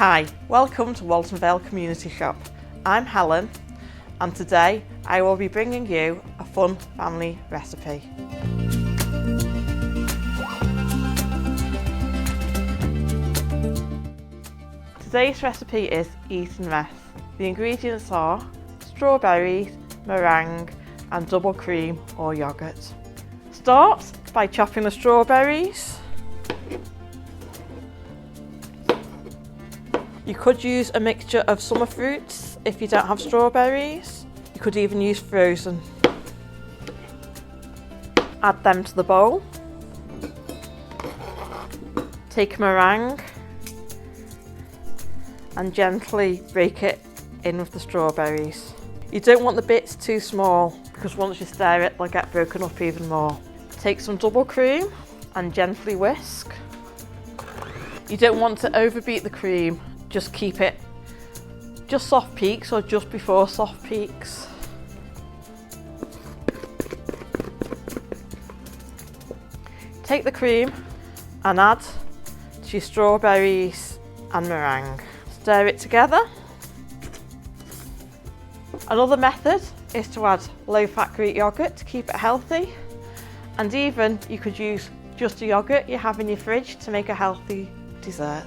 Hi, welcome to Walton Vale Community Shop. I'm Helen and today I will be bringing you a fun family recipe. Today's recipe is Eton Mess. The ingredients are strawberries, meringue and double cream or yoghurt. Start by chopping the strawberries. You could use a mixture of summer fruits if you don't have strawberries. You could even use frozen. Add them to the bowl. Take a meringue and gently break it in with the strawberries. You don't want the bits too small because once you stir it, they'll get broken up even more. Take some double cream and gently whisk. You don't want to overbeat the cream. Just keep it just soft peaks or just before soft peaks. Take the cream and add to your strawberries and meringue. Stir it together. Another method is to add low-fat Greek yogurt to keep it healthy, and even you could use just the yogurt you have in your fridge to make a healthy dessert.